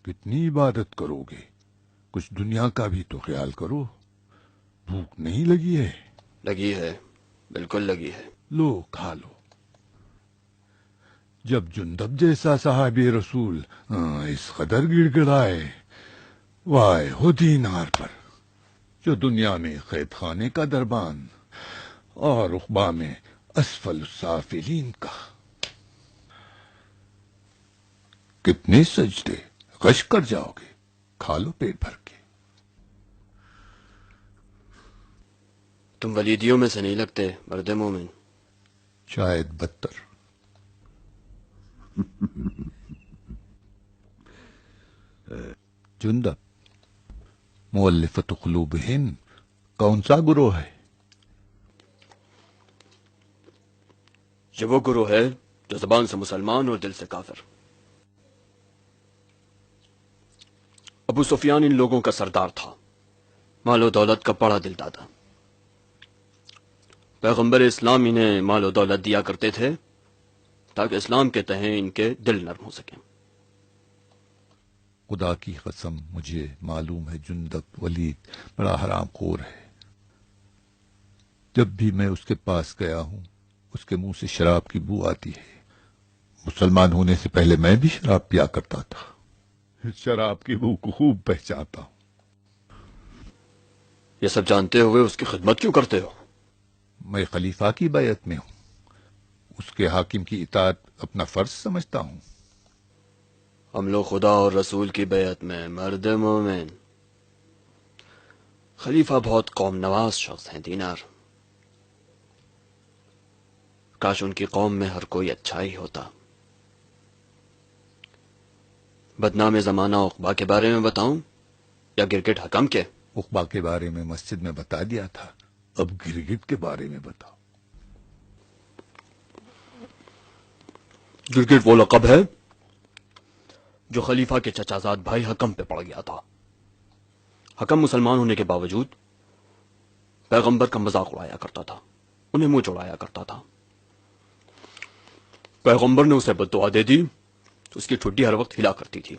کتنی عبادت کرو گے؟ کچھ دنیا کا بھی تو خیال کرو. بھوک نہیں لگی ہے؟ لگی ہے، بالکل لگی ہے. لو کھا لو. جب جندب جیسا صحابی رسول اس قدر گڑ گڑائے، وائے ہو دینار پر جو دنیا میں قید خانے کا دربان اور عقبہ میں اسفل السافلین کا. کتنے سجدے، غش کر جاؤ گے. کھا لو پیٹ بھر کے. تم ولیدیوں میں سے نہیں لگتے مرد مومن. شاید بدتر. جندب، مؤلفۃ قلوبہم کون سا گروہ ہے؟ یہ وہ گروہ ہے جو زبان سے مسلمان اور دل سے کافر. ابو سفیان ان لوگوں کا سردار تھا، مال و دولت کا بڑا دل دادا. پیغمبر اسلام انہیں مال و دولت دیا کرتے تھے تاکہ اسلام کے تئیں ان کے دل نرم ہو سکیں. خدا کی قسم مجھے معلوم ہے جندب ولید بڑا حرام خور ہے. جب بھی میں اس کے پاس گیا ہوں اس کے منہ سے شراب کی بو آتی ہے۔ مسلمان ہونے سے پہلے میں بھی شراب پیا کرتا تھا، شراب کی بو کو خوب پہچانتا ہوں۔ یہ سب جانتے ہوئے اس کی خدمت کیوں کرتے ہو؟ میں خلیفہ کی بیعت میں ہوں، اس کے حاکم کی اطاعت اپنا فرض سمجھتا ہوں۔ ہم لوگ خدا اور رسول کی بیعت میں، مرد مومن۔ خلیفہ بہت قوم نواز شخص ہیں دینار، کاش ان کی قوم میں ہر کوئی اچھا ہی ہوتا۔ بدنام زمانہ عقبہ کے بارے میں بتاؤں یا گرگٹ حکم کے؟ عقبہ کے بارے میں مسجد میں بتا دیا تھا، اب گرگٹ کے بارے میں بتاؤ۔ گرگٹ وہ لقب ہے جو خلیفہ کے چچا زاد بھائی حکم پہ پڑ گیا تھا۔ حکم مسلمان ہونے کے باوجود پیغمبر کا مذاق اڑایا کرتا تھا، انہیں منہ چڑھایا کرتا تھا۔ پیغمبر نے اسے بد دعا دے دی تو اس کی ٹھڈی ہر وقت ہلا کرتی تھی،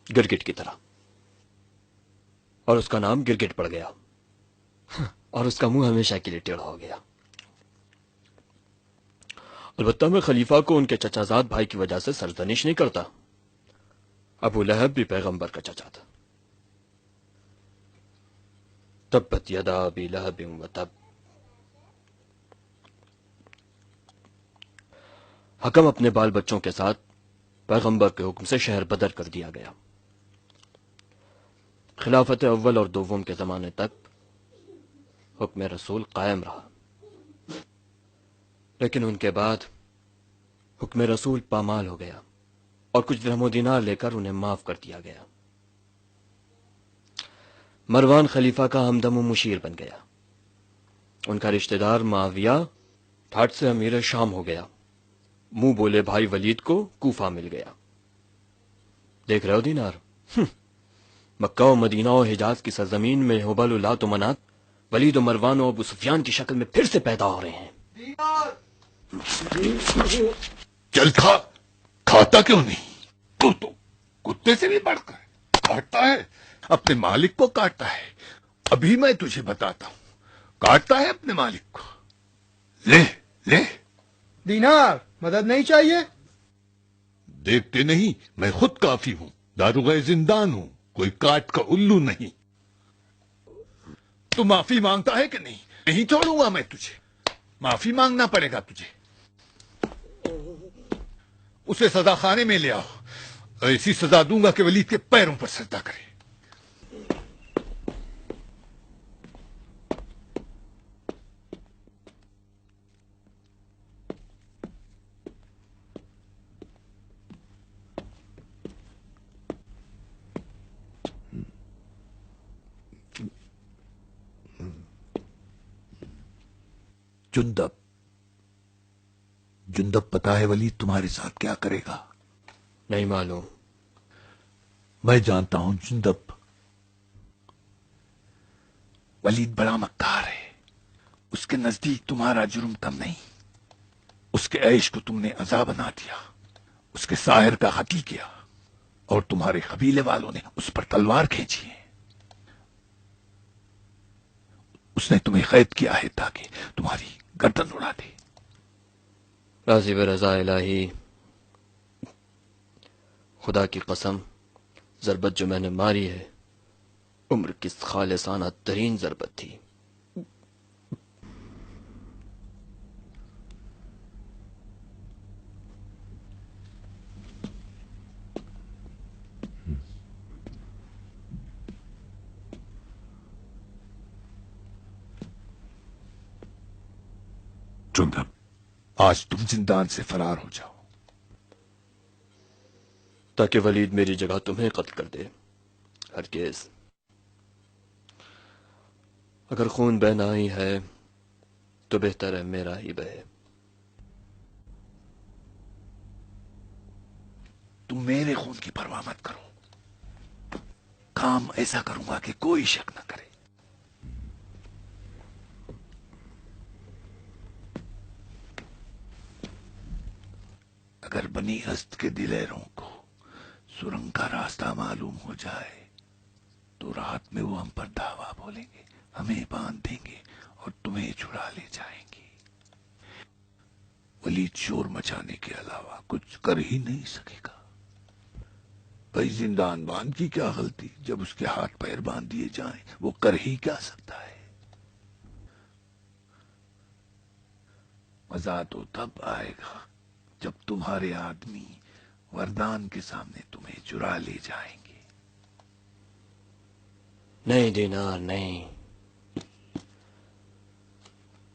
گرگٹ کی طرح، اور اس کا نام گرگٹ پڑ گیا، اور اس کا منہ ہمیشہ کے لیے ٹیڑھا ہو گیا۔ البتہ میں خلیفہ کو ان کے چچا زاد بھائی کی وجہ سے سرزنش نہیں کرتا۔ ابو لہب بھی پیغمبر کا چچا تھا۔ تبت یدا ابی لہب وتب۔ حکم اپنے بال بچوں کے ساتھ پیغمبر کے حکم سے شہر بدر کر دیا گیا۔ خلافت اول اور دوم کے زمانے تک حکم رسول قائم رہا، لیکن ان کے بعد حکم رسول پامال ہو گیا اور کچھ درہم و دینار لے کر انہیں معاف کر دیا گیا۔ مروان خلیفہ کا ہمدم و مشیر بن گیا۔ ان کا رشتہ دار معاویہ ٹھاٹ سے امیر شام ہو گیا۔ منہ بولے بھائی ولید کو کوفہ مل گیا۔ دیکھ رہے ہو دینار، مکہ و مدینہ و حجاز کی سرزمین میں ہبل و لات و منات، ولید و مروان و ابو سفیان کی شکل میں پھر سے پیدا ہو رہے ہیں۔ چل کھاتا کیوں نہیں؟ تو کتے سے بھی بڑھ کر کاٹتا ہے، اپنے مالک کو کاٹتا ہے۔ ابھی میں تجھے بتاتا ہوں، کاٹتا ہے اپنے مالک کو۔ لے لے۔ دینار مدد نہیں چاہیے؟ دیکھتے نہیں میں خود کافی ہوں، داروغہ زندان ہوں، کوئی کاٹ کا الو نہیں۔ تو معافی مانگتا ہے کہ نہیں؟ نہیں چھوڑوں گا میں تجھے، معافی مانگنا پڑے گا تجھے۔ اسے سزا خانے میں لے آؤ، ایسی سزا دوں گا کہ ولید کے پیروں پر سجدہ کرے۔ جندب پتا ہے ولید تمہارے ساتھ کیا کرے گا؟ نہیں معلوم۔ میں جانتا ہوں جندب، ولید بڑا مکار ہے، اس کے نزدیک تمہارا جرم کم نہیں۔ اس کے عیش کو تم نے عذاب بنا دیا، اس کے ساحر کا قتل کیا، اور تمہارے قبیلے والوں نے اس پر تلوار کھینچی ہے۔ اس نے تمہیں قید کیا ہے تاکہ تمہاری گردن اڑا دے۔ راضی برضا الہی، خدا کی قسم، ضربت جو میں نے ماری ہے عمر کی خالصانہ ترین ضربت تھی۔ جندب، آج تم زندان سے فرار ہو جاؤ۔ تاکہ ولید میری جگہ تمہیں قتل کر دے۔ ہرگز، اگر خون بہنا ہی ہے تو بہتر ہے میرا ہی بہے۔ تم میرے خون کی پرواہ مت کرو، کام ایسا کروں گا کہ کوئی شک نہ کرے۔ اگر بنی اسد کے دلیروں کو سرنگ کا راستہ معلوم ہو جائے تو رات میں وہ ہم پر دعویٰ بولیں گے، ہمیں باندھ دیں گے اور تمہیں چڑا لے جائیں گے۔ ولید شور مچانے کے علاوہ کچھ کر ہی نہیں سکے گا۔ بھائی زندان باندھ کی کیا غلطی، جب اس کے ہاتھ پیر باندھ دیے جائیں وہ کر ہی کیا سکتا ہے۔ مزہ تو تب آئے گا جب تمہارے آدمی وردان کے سامنے تمہیں چرا لے جائیں گے۔ نہیں دینار نہیں،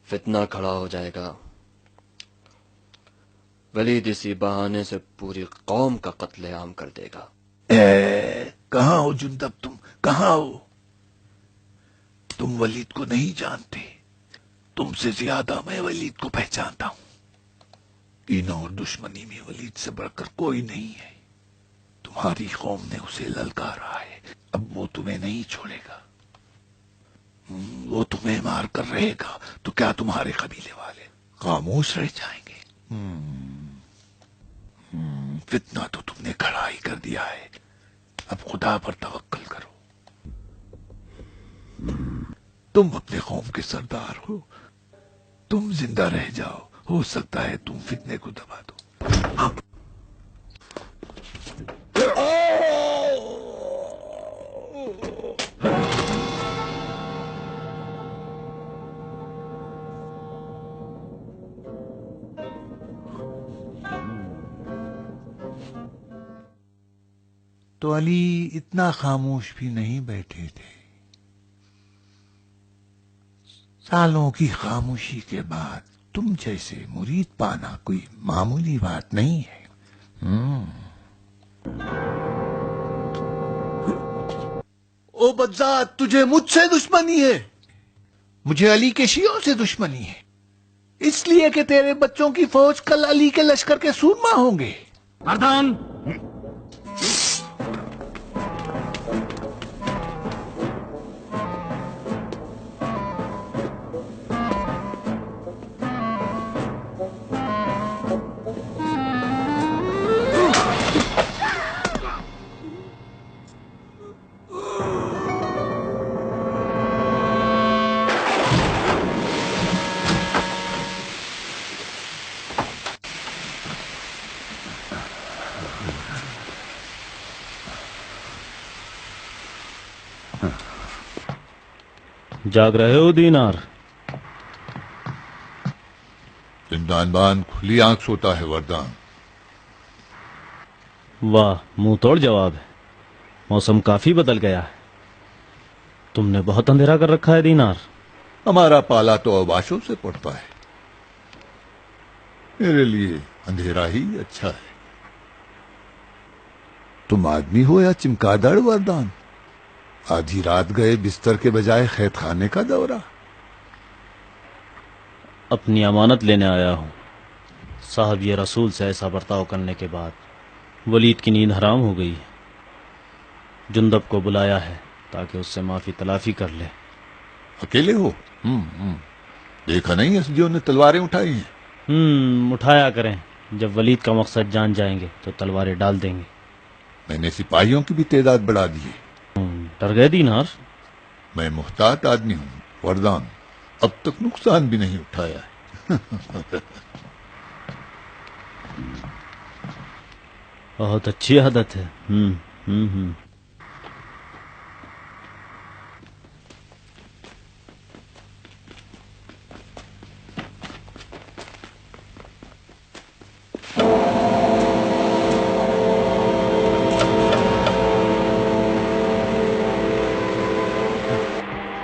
فتنہ کھڑا ہو جائے گا، ولید اسی بہانے سے پوری قوم کا قتل عام کر دے گا۔ کہاں ہو جندب، تم کہاں ہو؟ تم ولید کو نہیں جانتے، تم سے زیادہ میں ولید کو پہچانتا ہوں۔ کینہ اور دشمنی میں ولید سے بڑھ کر کوئی نہیں ہے۔ تمہاری قوم نے اسے للکارا ہے، اب وہ تمہیں نہیں چھوڑے گا۔ وہ تمہیں مار کر رہے گا تو کیا تمہارے قبیلے والے خاموش رہ جائیں گے؟ فتنہ تو تم نے کھڑا ہی کر دیا ہے، اب خدا پر توکل کرو۔ تم اپنے قوم کے سردار ہو، تم زندہ رہ جاؤ، ہو سکتا ہے تم فتنے کو دبا دو۔ تو علی اتنا خاموش بھی نہیں بیٹھے تھے۔ سالوں کی خاموشی کے بعد تم جیسے مرید پانا کوئی معمولی بات نہیں ہے۔ او بدذات، تجھے مجھ سے دشمنی ہے؟ مجھے علی کے شیعوں سے دشمنی ہے، اس لیے کہ تیرے بچوں کی فوج کل علی کے لشکر کے سورما ہوں گے۔ مردان، جاگ رہے ہو دینار؟ زندان بان کھلی آنکھ سوتا ہے وردان۔ واہ، منہ توڑ جواب ہے۔ موسم کافی بدل گیا ہے، تم نے بہت اندھیرا کر رکھا ہے دینار۔ ہمارا پالا تو اوباشوں سے پڑتا ہے، میرے لیے اندھیرا ہی اچھا ہے۔ تم آدمی ہو یا چمکادڑ وردان؟ آدھی رات گئے بستر کے بجائے قید خانے کا دورہ۔ اپنی امانت لینے آیا ہوں۔ صاحب یہ رسول سے ایسا برتاؤ کرنے کے بعد ولید کی نیند حرام ہو گئی ہے۔ جندب کو بلایا ہے تاکہ اس سے معافی تلافی کر لے۔ اکیلے ہو؟ دیکھا نہیں اسدیوں نے تلواریں اٹھائی ہیں؟ اٹھایا کریں، جب ولید کا مقصد جان جائیں گے تو تلواریں ڈال دیں گے۔ میں نے سپاہیوں کی بھی تعداد بڑھا دی ہے۔ ڈر گئے دینار؟ میں محتاط آدمی ہوں وردان، اب تک نقصان بھی نہیں اٹھایا ہے۔ بہت اچھی عادت ہے۔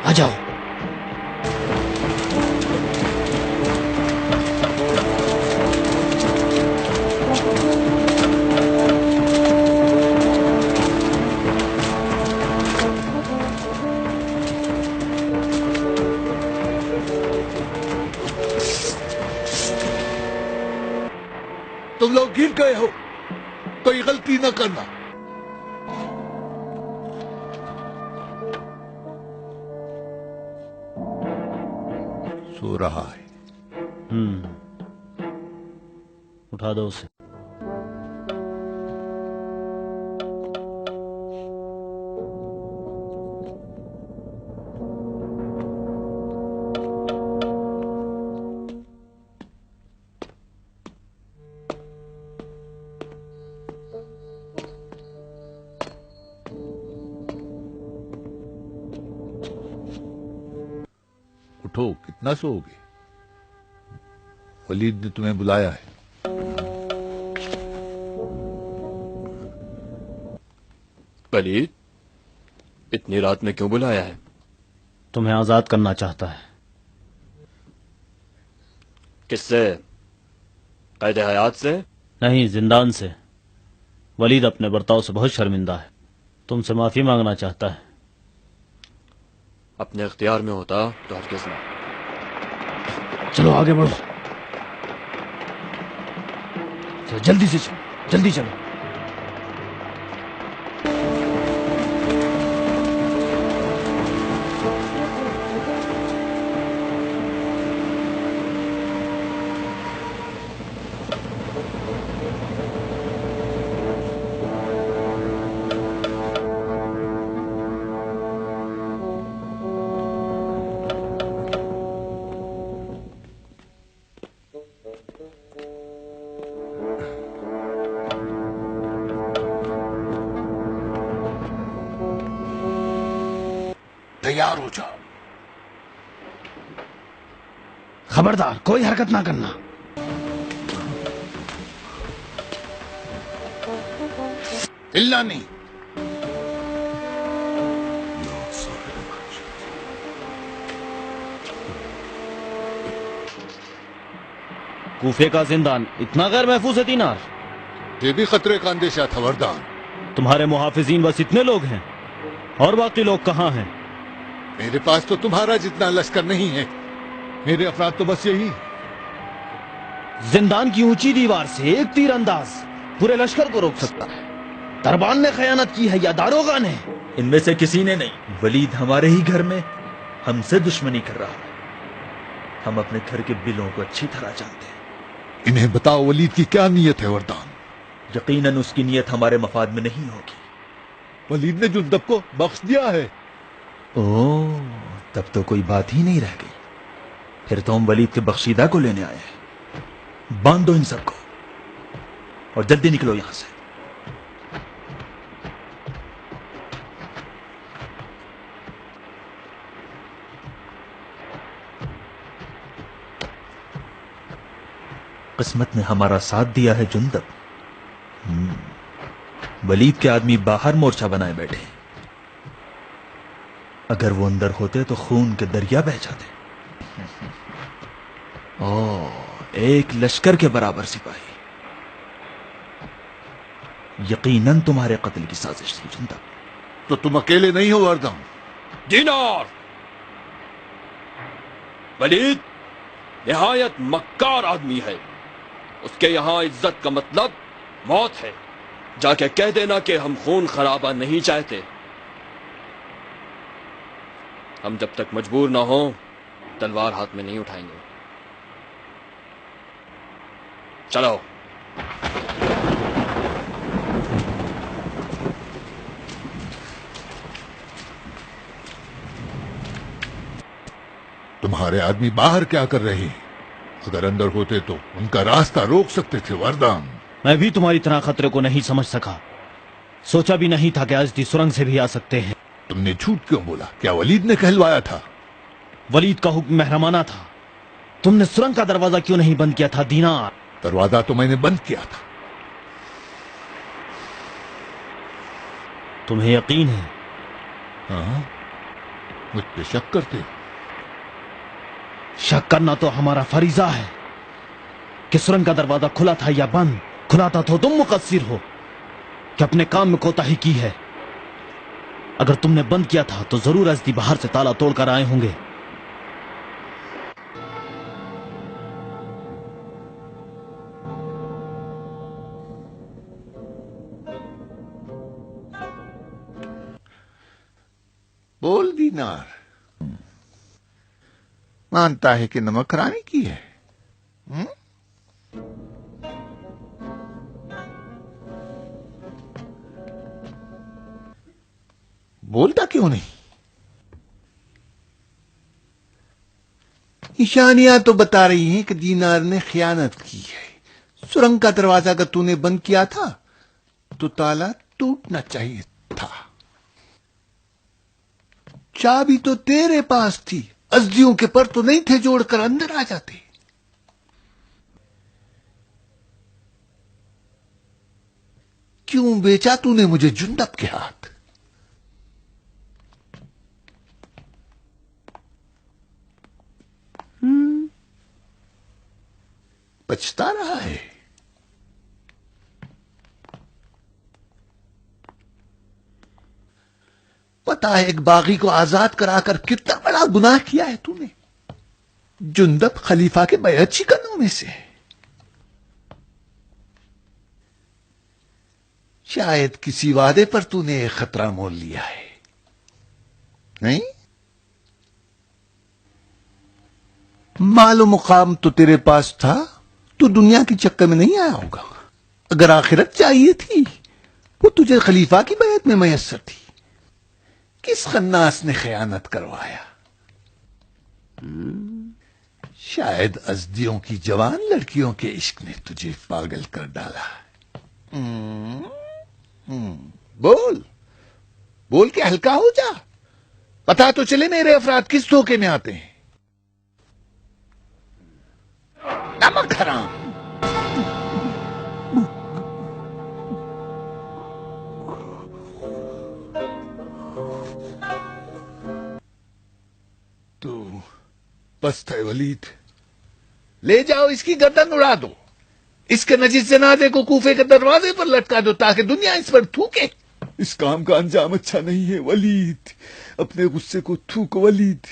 آ جاؤ۔ تم لوگ گر گئے ہو، کوئی غلطی نہ کرنا۔ سو رہا ہے۔ اٹھا دو اسے۔ اٹھو، کتنا سو گے؟ ولید نے تمہیں بلایا ہے۔ ولید، اتنی رات میں کیوں بلایا ہے؟ تمہیں آزاد کرنا چاہتا ہے۔ کس سے؟ قید حیات سے؟ نہیں، زندان سے۔ ولید اپنے برتاؤ سے بہت شرمندہ ہے، تم سے معافی مانگنا چاہتا ہے۔ اپنے اختیار میں ہوتا تو ہرگز نہ۔ چلو آگے بڑھو، چلو جلدی سے چلو، جلدی چلو۔ تیار ہو جاؤ۔ خبردار، کوئی حرکت نہ کرنا۔ ہلنا نہیں۔ کوفے کا زندان اتنا غیر محفوظ ہے دینار؟ یہ بھی خطرے کا اندیشہ تھا وردان۔ تمہارے محافظین بس اتنے لوگ ہیں، اور باقی لوگ کہاں ہیں؟ میرے پاس تو تمہارا جتنا لشکر نہیں ہے، میرے افراد تو بس یہی۔ زندان کی اونچی دیوار سے ایک تیر انداز پورے لشکر کو روک سکتا ہے۔ دربان نے خیانت کی ہے یا داروغہ نے؟ ان میں سے کسی نے نہیں۔ ولید ہمارے ہی گھر میں ہم سے دشمنی کر رہا ہے۔ ہم اپنے گھر کے بلوں کو اچھی طرح جانتے ہیں۔ انہیں بتاؤ ولید کی کیا نیت ہے وردان۔ یقیناً اس کی نیت ہمارے مفاد میں نہیں ہوگی۔ ولید نے جندب کو بخش دیا ہے۔ اوہ، تب تو کوئی بات ہی نہیں رہ گئی۔ پھر تو ہم ولید کے بخشیدہ کو لینے آئے ہیں۔ باندھ دو ان سب کو اور جلدی نکلو یہاں سے۔ قسمت نے ہمارا ساتھ دیا ہے جندب۔ ولید کے آدمی باہر مورچہ بنائے بیٹھے ہیں۔ اگر وہ اندر ہوتے تو خون کے دریا بہہ جاتے۔ ایک لشکر کے برابر سپاہی۔ یقیناً تمہارے قتل کی سازش تھی جندب۔ تو تم اکیلے نہیں ہو وردان۔ دینار، ولید نہایت مکار آدمی ہے۔ اس کے یہاں عزت کا مطلب موت ہے۔ جا کے کہہ دینا کہ ہم خون خرابہ نہیں چاہتے۔ ہم جب تک مجبور نہ ہوں تلوار ہاتھ میں نہیں اٹھائیں گے۔ چلو۔ تمہارے آدمی باہر کیا کر رہے ہیں؟ اگر اندر ہوتے تو ان کا راستہ روک سکتے تھے وردان۔ میں بھی تمہاری طرح خطرے کو نہیں سمجھ سکا، سوچا بھی نہیں تھا کہ آج سرنگ سے بھی آ سکتے ہیں۔ تم نے جھوٹ کیوں بولا؟ کیا ولید نے کہلوایا تھا؟ ولید کا حکم محرمانہ تھا۔ تم نے سرنگ کا دروازہ کیوں نہیں بند کیا تھا دینار؟ دروازہ تو میں نے بند کیا تھا۔ تمہیں یقین ہے؟ ہاں، مجھ پہ شک کرتے؟ شک کرنا تو ہمارا فریضہ ہے کہ سرنگ کا دروازہ کھلا تھا یا بند۔ کھلا تھا تو تم مقصر ہو کہ اپنے کام میں کوتاہی کی ہے۔ اگر تم نے بند کیا تھا تو ضرور ازدی باہر سے تالا توڑ کر آئے ہوں گے۔ بول دینار، مانتا ہے کہ نمک رانی کی ہے؟ بولتا کیوں نہیں؟ نشانیاں تو بتا رہی ہیں کہ دینار نے خیانت کی ہے۔ سرنگ کا دروازہ اگر تو نے بند کیا تھا تو تالا ٹوٹنا چاہیے تھا۔ چابی تو تیرے پاس تھی، ازدیوں کے پر تو نہیں تھے جوڑ کر اندر آ جاتے؟ کیوں بیچا تو نے مجھے جندب کے ہاتھ؟ پچھتا رہا ہے؟ پتا ہے ایک باغی کو آزاد کرا کر کتنا بڑا گناہ کیا ہے تو نے؟ جندب خلیفہ کے بیعت شکنوں میں سے ہے۔ شاید کسی وعدے پر تو نے ایک خطرہ مول لیا ہے، نہیں؟ مال و مقام تو تیرے پاس تھا، تو دنیا کی چکر میں نہیں آیا ہوگا۔ اگر آخرت چاہیے تھی وہ تجھے خلیفہ کی بیعت میں میسر تھی۔ کس خناس نے خیانت کروایا؟ شاید ازدیوں کی جوان لڑکیوں کے عشق نے تجھے پاگل کر ڈالا۔ بول بول کے ہلکا ہو جا، پتا تو چلے میرے افراد کس دھوکے میں آتے ہیں۔ نمک حرام! تو پست ہے ولید، لے جاؤ اس کی گردن اڑا دو، اس کے نجس جنازے کو کوفے کے دروازے پر لٹکا دو تاکہ دنیا اس پر تھوکے۔ اس کام کا انجام اچھا نہیں ہے ولید، اپنے غصے کو تھوک ولید۔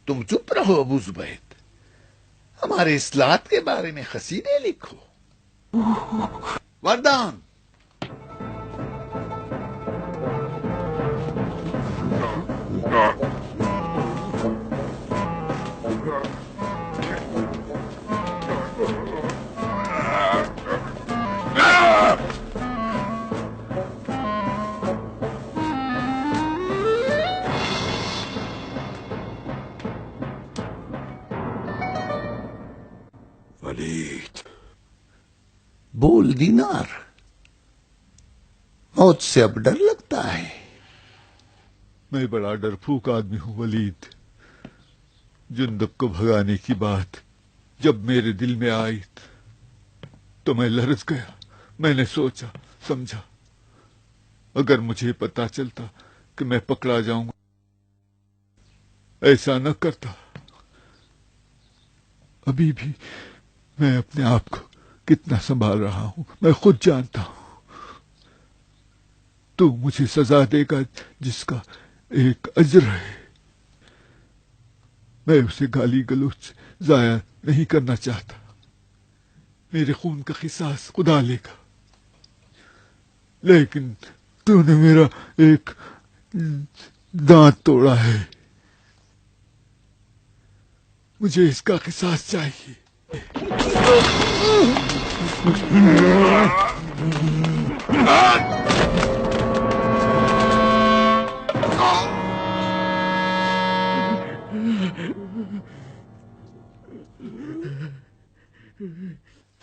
تم چپ رہو ابو زبید، ہمارے اصلاحات کے بارے میں قصیدے لکھو۔ وردان! ولید! بول دینار، موت سے اب ڈر لگتا ہے؟ میں بڑا ڈر پھوک آدمی ہوں ولید۔ جندب کو بھگانے کی بات جب میرے دل میں آئی تو میں لرز گیا۔ میں نے سوچا سمجھا، اگر مجھے پتا چلتا کہ میں پکڑا جاؤں گا ایسا نہ کرتا۔ ابھی بھی میں اپنے آپ کو کتنا سنبھال رہا ہوں میں خود جانتا ہوں۔ تو مجھے سزا دے گا جس کا ایک اجر ہے، میں اسے گالی گلوچ ضائع نہیں کرنا چاہتا۔ میرے خون کا قصاص خدا لے گا، لیکن تو نے میرا ایک دانت توڑا ہے، مجھے اس کا قصاص چاہیے۔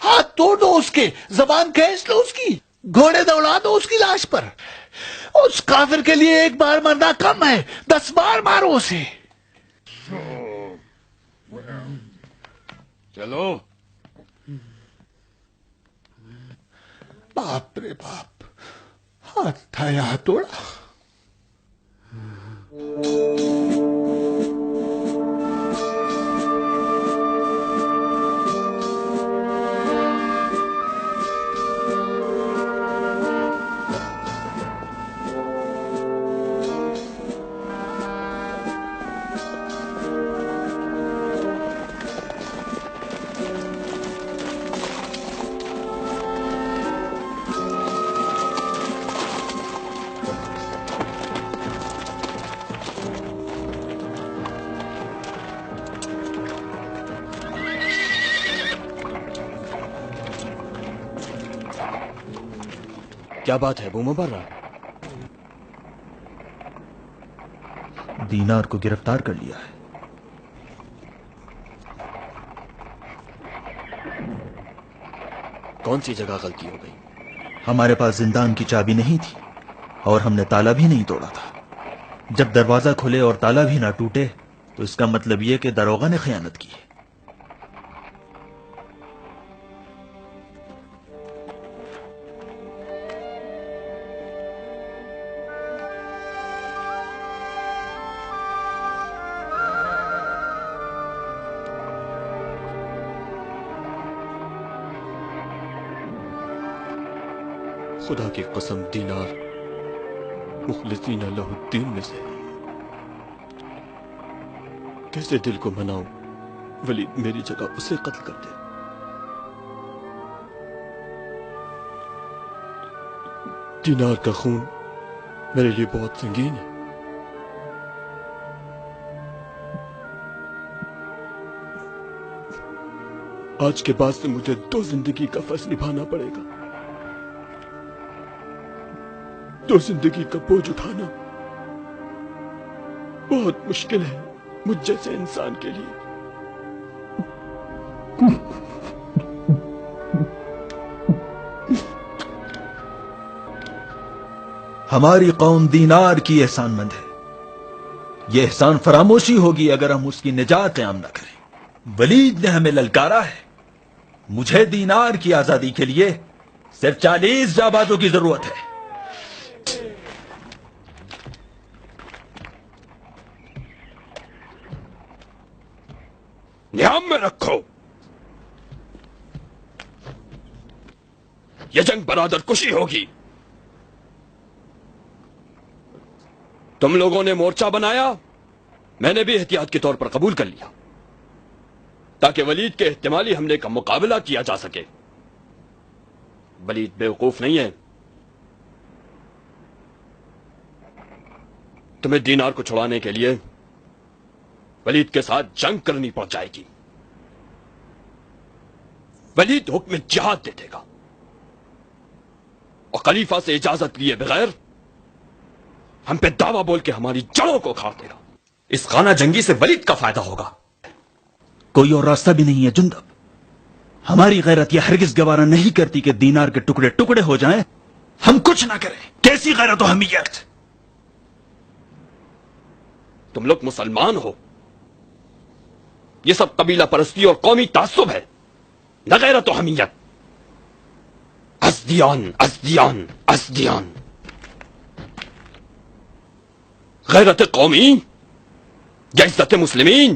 ہاتھ توڑ دو اس کے، زبان کھینچ لو اس کی، گھوڑے دوڑا دو اس کی لاش پر۔ اس کافر کے لیے ایک بار مرنا کم ہے، 10 بار مارو اسے۔ چلو۔ باپ رے باپ، ہاتھ تھا یہاں توڑا۔ کیا بات ہے ابو مبرہ؟ دینار کو گرفتار کر لیا ہے۔ کون سی جگہ غلطی ہو گئی؟ ہمارے پاس زندان کی چابی نہیں تھی اور ہم نے تالا بھی نہیں توڑا تھا۔ جب دروازہ کھلے اور تالا بھی نہ ٹوٹے تو اس کا مطلب یہ کہ داروغہ نے خیانت کی ہے۔ خدا کی قسم دینار مخلصین لہ الدین میں سے کیسے دل کو مناؤں ولید میری جگہ اسے قتل کر دے۔ دینار کا خون میرے لیے بہت سنگین ہے۔ آج کے بعد سے مجھے 2 زندگی کا فرض نبھانا پڑے گا، 2 زندگی کا بوجھ اٹھانا بہت مشکل ہے مجھ جیسے انسان کے لیے۔ ہماری قوم دینار کی احسان مند ہے، یہ احسان فراموشی ہوگی اگر ہم اس کی نجات قیام نہ کریں۔ ولید نے ہمیں للکارا ہے، مجھے دینار کی آزادی کے لیے صرف 40 جانبازوں کی ضرورت ہے۔ نیام میں رکھو، یہ جنگ برادر کشی ہوگی۔ تم لوگوں نے مورچہ بنایا، میں نے بھی احتیاط کے طور پر قبول کر لیا تاکہ ولید کے احتمالی حملے کا مقابلہ کیا جا سکے۔ ولید بیوقوف نہیں ہے، تمہیں دینار کو چھڑانے کے لیے ولید کے ساتھ جنگ کرنی پڑ جائے گی۔ ولید حکم جہاد دے دے گا اور خلیفہ سے اجازت لیے بغیر ہم پہ دعویٰ بول کے ہماری جڑوں کو کھاڑ دے گا۔ اس خانہ جنگی سے ولید کا فائدہ ہوگا۔ کوئی اور راستہ بھی نہیں ہے جندب، ہماری غیرت یہ ہرگز گوارا نہیں کرتی کہ دینار کے ٹکڑے ٹکڑے ہو جائیں، ہم کچھ نہ کریں۔ کیسی غیرت و حمیت! تم لوگ مسلمان ہو، یہ سب قبیلہ پرستی اور قومی تعصب ہے، نہ غیرت و حمیت۔ ازدیان ازدیان ازدیان، غیرت قومی یا عزت مسلمین؟